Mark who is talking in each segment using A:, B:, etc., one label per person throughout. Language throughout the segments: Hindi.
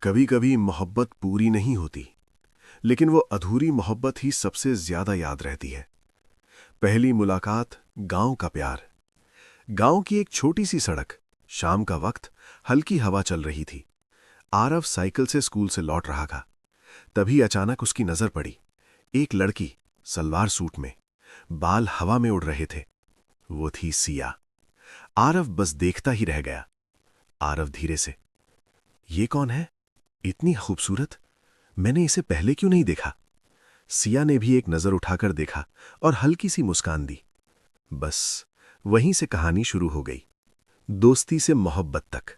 A: कभी कभी मोहब्बत पूरी नहीं होती, लेकिन वो अधूरी मोहब्बत ही सबसे ज्यादा याद रहती है। पहली मुलाकात, गांव का प्यार। गांव की एक छोटी सी सड़क, शाम का वक्त, हल्की हवा चल रही थी। आरव साइकिल से स्कूल से लौट रहा था। तभी अचानक उसकी नजर पड़ी। एक लड़की, सलवार सूट में, बाल हवा में उड़ रहे थे। वो थी सिया। आरव बस देखता ही रह गया। आरव धीरे से, ये कौन है? इतनी खूबसूरत, मैंने इसे पहले क्यों नहीं देखा? सिया ने भी एक नजर उठाकर देखा और हल्की सी मुस्कान दी। बस वहीं से कहानी शुरू हो गई, दोस्ती से मोहब्बत तक।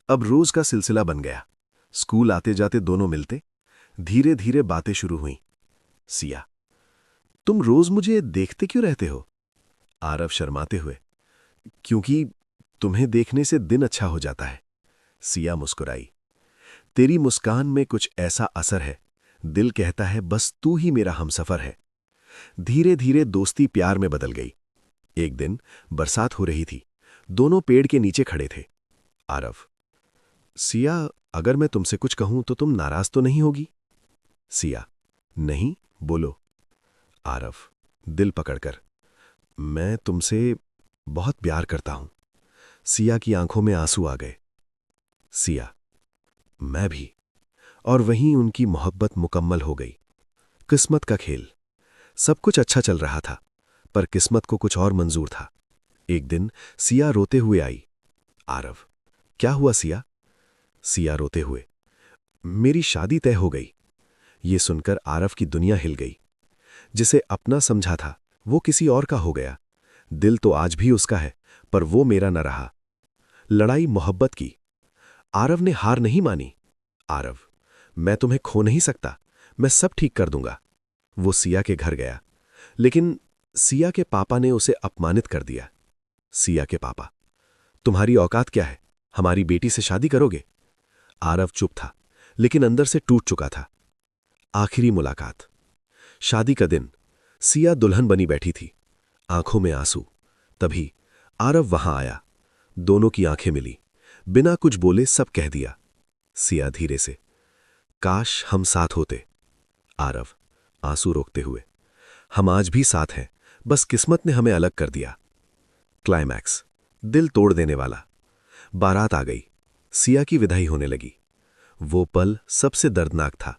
A: अब रोज का सिलसिला बन गया। स्कूल आते जाते दोनों मिलते। धीरे धीरे बातें शुरू हुईं। सिया, तुम रोज मुझे देखते क्यों रहते हो? आरव शर्माते हुए, क्योंकि तुम्हें देखने से दिन अच्छा हो जाता है। सिया मुस्कुराई, तेरी मुस्कान में कुछ ऐसा असर है, दिल कहता है बस तू ही मेरा हमसफर है। धीरे धीरे दोस्ती प्यार में बदल गई। एक दिन बरसात हो रही थी। दोनों पेड़ के नीचे खड़े थे। आरव, सिया, अगर मैं तुमसे कुछ कहूं तो तुम नाराज तो नहीं होगी? सिया, नहीं, बोलो। आरव, दिल पकड़कर, मैं तुमसे बहुत प्यार करता हूं। सिया की आंखों में आंसू आ गए। सिया, मैं भी। और वहीं उनकी मोहब्बत मुकम्मल हो गई। किस्मत का खेल। सब कुछ अच्छा चल रहा था, पर किस्मत को कुछ और मंजूर था। एक दिन सिया रोते हुए आई। आरव, क्या हुआ सिया? सिया रोते हुए, मेरी शादी तय हो गई। ये सुनकर आरव की दुनिया हिल गई। जिसे अपना समझा था वो किसी और का हो गया। दिल तो आज भी उसका है, पर वो मेरा न रहा। लड़ाई मोहब्बत की। आरव ने हार नहीं मानी। आरव, मैं तुम्हें खो नहीं सकता, मैं सब ठीक कर दूंगा। वो सिया के घर गया, लेकिन सिया के पापा ने उसे अपमानित कर दिया। सिया के पापा, तुम्हारी औकात क्या है? हमारी बेटी से शादी करोगे? आरव चुप था, लेकिन अंदर से टूट चुका था। आखिरी मुलाकात। शादी का दिन। सिया दुल्हन बनी बैठी थी, आंखों में आंसू। तभी आरव वहां आया। दोनों की आंखें मिली। बिना कुछ बोले सब कह दिया। सिया धीरे से, काश हम साथ होते। आरव आंसू रोकते हुए, हम आज भी साथ हैं, बस किस्मत ने हमें अलग कर दिया। क्लाइमैक्स, दिल तोड़ देने वाला। बारात आ गई। सिया की विदाई होने लगी। वो पल सबसे दर्दनाक था।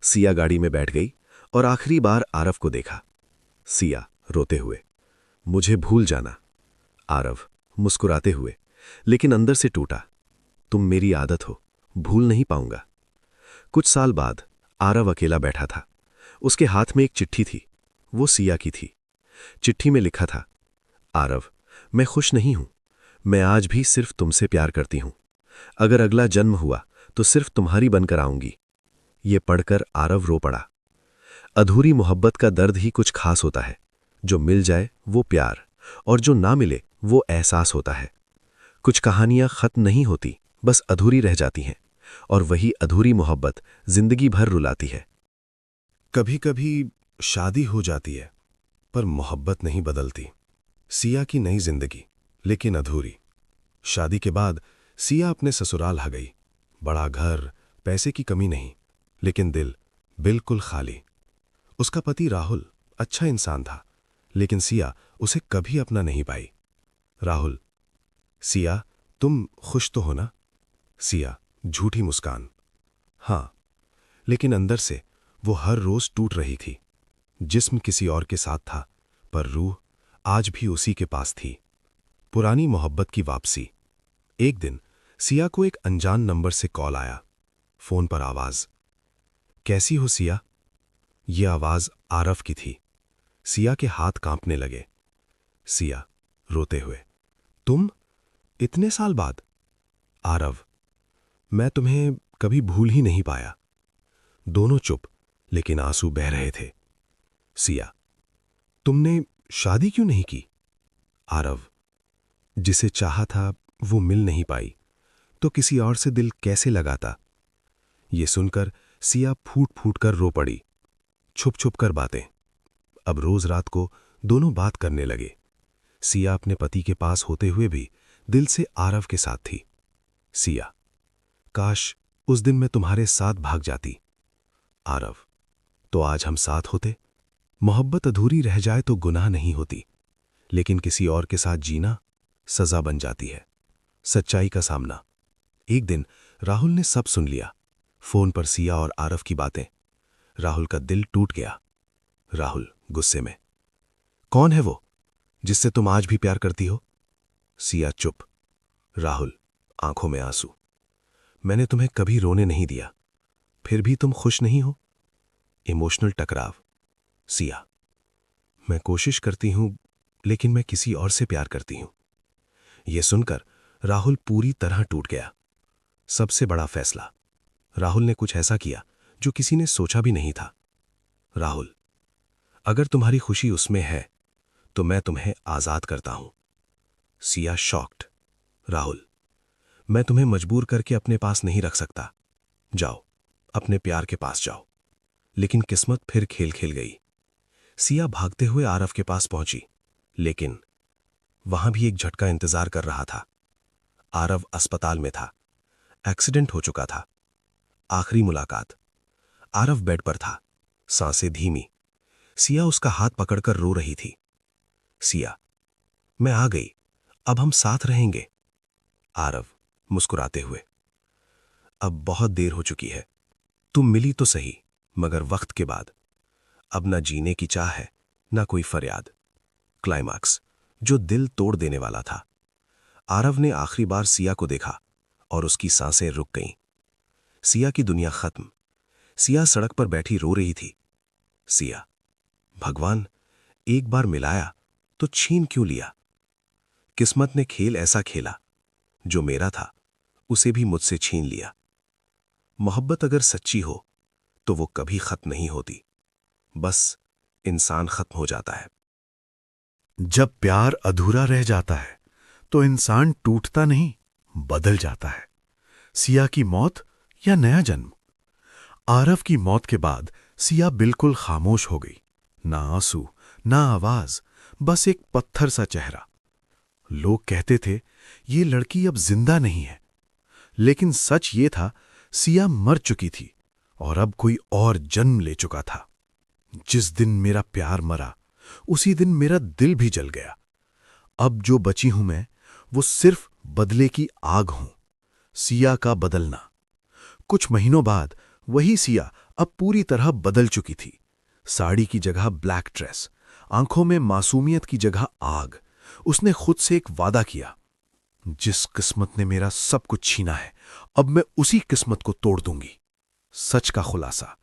A: सिया गाड़ी में बैठ गई और आखिरी बार आरव को देखा। सिया रोते हुए, मुझे भूल जाना। आरव मुस्कुराते हुए, लेकिन अंदर से टूटा, तुम मेरी आदत हो, भूल नहीं पाऊंगा। कुछ साल बाद आरव अकेला बैठा था। उसके हाथ में एक चिट्ठी थी। वो सिया की थी। चिट्ठी में लिखा था, आरव, मैं खुश नहीं हूं। मैं आज भी सिर्फ तुमसे प्यार करती हूं। अगर अगला जन्म हुआ तो सिर्फ तुम्हारी बनकर आऊंगी। ये पढ़कर आरव रो पड़ा। अधूरी मोहब्बत का दर्द ही कुछ खास होता है। जो मिल जाए वो प्यार, और जो ना मिले वो एहसास होता है। कुछ कहानियां खत्म नहीं होती, बस अधूरी रह जाती हैं, और वही अधूरी मोहब्बत जिंदगी भर रुलाती है। कभी कभी शादी हो जाती है, पर मोहब्बत नहीं बदलती। सिया की नई जिंदगी, लेकिन अधूरी। शादी के बाद सिया अपने ससुराल आ गई। बड़ा घर, पैसे की कमी नहीं, लेकिन दिल बिल्कुल खाली। उसका पति राहुल अच्छा इंसान था, लेकिन सिया उसे कभी अपना नहीं पाई। राहुल, सिया, तुम खुश तो हो ना? सिया झूठी मुस्कान, हाँ, लेकिन अंदर से वो हर रोज टूट रही थी। जिस्म किसी और के साथ था, पर रूह आज भी उसी के पास थी। पुरानी मोहब्बत की वापसी। एक दिन सिया को एक अनजान नंबर से कॉल आया। फोन पर आवाज, कैसी हो सिया? यह आवाज आरव की थी। सिया के हाथ कांपने लगे। सिया रोते हुए, तुम, इतने साल बाद? आरव, मैं तुम्हें कभी भूल ही नहीं पाया। दोनों चुप, लेकिन आंसू बह रहे थे। सिया, तुमने शादी क्यों नहीं की? आरव, जिसे चाहा था वो मिल नहीं पाई, तो किसी और से दिल कैसे लगाता? ये सुनकर सिया फूट फूट कर रो पड़ी। छुप छुप कर बातें। अब रोज रात को दोनों बात करने लगे। सिया अपने पति के पास होते हुए भी दिल से आरव के साथ थी। सिया, काश उस दिन मैं तुम्हारे साथ भाग जाती। आरव, तो आज हम साथ होते। मोहब्बत अधूरी रह जाए तो गुनाह नहीं होती, लेकिन किसी और के साथ जीना सजा बन जाती है। सच्चाई का सामना। एक दिन राहुल ने सब सुन लिया, फोन पर सिया और आरव की बातें। राहुल का दिल टूट गया। राहुल गुस्से में, कौन है वो जिससे तुम आज भी प्यार करती हो? सिया चुप। राहुल आंखों में आंसू, मैंने तुम्हें कभी रोने नहीं दिया, फिर भी तुम खुश नहीं हो। इमोशनल टकराव। सिया, मैं कोशिश करती हूं, लेकिन मैं किसी और से प्यार करती हूं। यह सुनकर राहुल पूरी तरह टूट गया। सबसे बड़ा फैसला। राहुल ने कुछ ऐसा किया जो किसी ने सोचा भी नहीं था। राहुल, अगर तुम्हारी खुशी उसमें है तो मैं तुम्हें आजाद करता हूं। सिया शॉक्ड। राहुल, मैं तुम्हें मजबूर करके अपने पास नहीं रख सकता। जाओ, अपने प्यार के पास जाओ। लेकिन किस्मत फिर खेल खेल गई। सिया भागते हुए आरव के पास पहुंची, लेकिन वहां भी एक झटका इंतजार कर रहा था। आरव अस्पताल में था। एक्सीडेंट हो चुका था। आखिरी मुलाकात। आरव बेड पर था, सांसें धीमी। सिया उसका हाथ पकड़कर रो रही थी। सिया, मैं आ गई, अब हम साथ रहेंगे। आरव मुस्कुराते हुए, अब बहुत देर हो चुकी है। तुम मिली तो सही, मगर वक्त के बाद। अब न जीने की चाह है, न कोई फरियाद। क्लाइमैक्स जो दिल तोड़ देने वाला था। आरव ने आखिरी बार सिया को देखा और उसकी सांसें रुक गईं। सिया की दुनिया खत्म। सिया सड़क पर बैठी रो रही थी। सिया, भगवान, एक बार मिलाया तो छीन क्यों लिया? किस्मत ने खेल ऐसा खेला, जो मेरा था उसे भी मुझसे छीन लिया। मोहब्बत अगर सच्ची हो तो वो कभी खत्म नहीं होती, बस इंसान खत्म हो जाता है। जब प्यार अधूरा रह जाता है तो इंसान टूटता नहीं, बदल जाता है। सिया की मौत या नया जन्म? आरव की मौत के बाद सिया बिल्कुल खामोश हो गई। ना आंसू, ना आवाज, बस एक पत्थर सा चेहरा। लोग कहते थे ये लड़की अब जिंदा नहीं है, लेकिन सच ये था, सिया मर चुकी थी और अब कोई और जन्म ले चुका था। जिस दिन मेरा प्यार मरा, उसी दिन मेरा दिल भी जल गया। अब जो बची हूं मैं, वो सिर्फ बदले की आग हूं। सिया का बदलना। कुछ महीनों बाद वही सिया अब पूरी तरह बदल चुकी थी। साड़ी की जगह ब्लैक ड्रेस, आंखों में मासूमियत की जगह आग। उसने खुद से एक वादा किया, जिस किस्मत ने मेरा सब कुछ छीना है, अब मैं उसी किस्मत को तोड़ दूंगी। सच का खुलासा।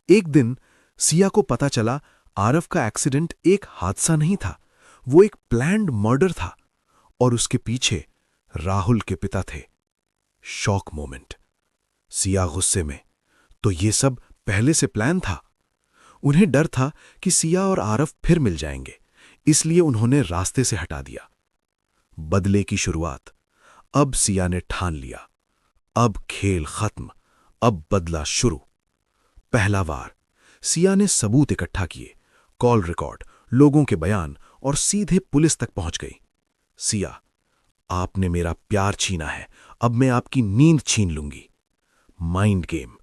A: एक दिन सिया को पता चला आरव का एक्सीडेंट एक हादसा नहीं था, वो एक प्लान्ड मर्डर था और उसके पीछे राहुल के पिता थे। Shock moment. सिया गुस्से में, तो ये सब पहले से प्लान था? उन्हें डर था कि सिया और आरव फिर मिल जाएंगे, इसलिए उन्होंने रास्ते से हटा दिया। बदले की शुरुआत। अब सिया ने ठान लिया, अब खेल खत्म, अब बदला शुरू। पहला वार। सिया ने सबूत इकट्ठा किए, कॉल रिकॉर्ड, लोगों के बयान, और सीधे पुलिस तक पहुंच गई। सिया, आपने मेरा प्यार छीना है, अब मैं आपकी नींद छीन लूंगी। Mind game.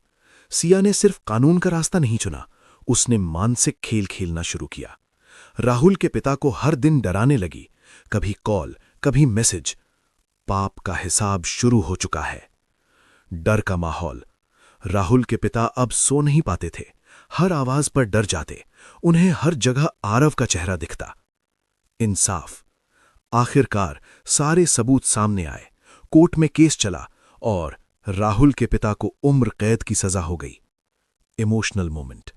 A: सिया ने सिर्फ कानून का रास्ता नहीं चुना, उसने मानसिक खेल खेलना शुरू किया। राहुल के पिता को हर दिन डराने लगी, कभी कॉल, कभी मैसेज। पाप का हिसाब शुरू हो चुका है। डर का माहौल। राहुल के पिता अब सो नहीं पाते थे, हर आवाज पर डर जाते। उन्हें हर जगह आरव का चेहरा दिखता। इंसाफ। आखिरकार सारे सबूत सामने आए, कोर्ट में केस चला और राहुल के पिता को उम्र कैद की सजा हो गई। Emotional moment.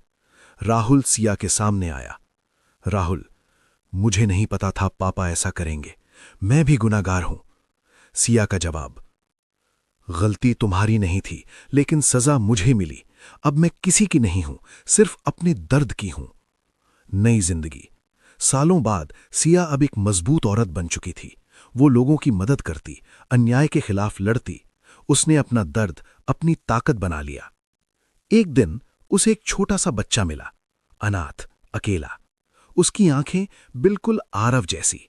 A: राहुल सिया के सामने आया। राहुल, मुझे नहीं पता था पापा ऐसा करेंगे, मैं भी गुनाहगार हूं। सिया का जवाब, गलती तुम्हारी नहीं थी, लेकिन सजा मुझे मिली। अब मैं किसी की नहीं हूं, सिर्फ अपने दर्द की हूं। नई जिंदगी। सालों बाद सिया अब एक मजबूत औरत बन चुकी थी। वो लोगों की मदद करती, अन्याय के खिलाफ लड़ती। उसने अपना दर्द अपनी ताकत बना लिया। एक दिन उसे एक छोटा सा बच्चा मिला, अनाथ, अकेला। उसकी आंखें बिल्कुल आरव जैसी।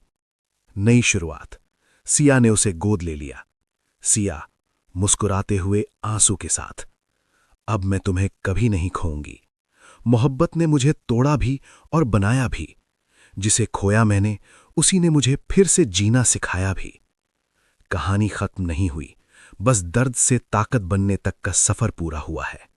A: नई शुरुआत। सिया ने उसे गोद ले लिया। सिया,
B: मुस्कुराते हुए आंसू के साथ। अब मैं तुम्हें कभी नहीं खोऊंगी। मोहब्बत ने मुझे तोड़ा भी और बनाया भी। जिसे खोया मैंने, उसी ने मुझे फिर से जीना सिखाया भी। कहानी खत्म नहीं हुई, बस दर्द से ताकत बनने तक का सफर पूरा हुआ है।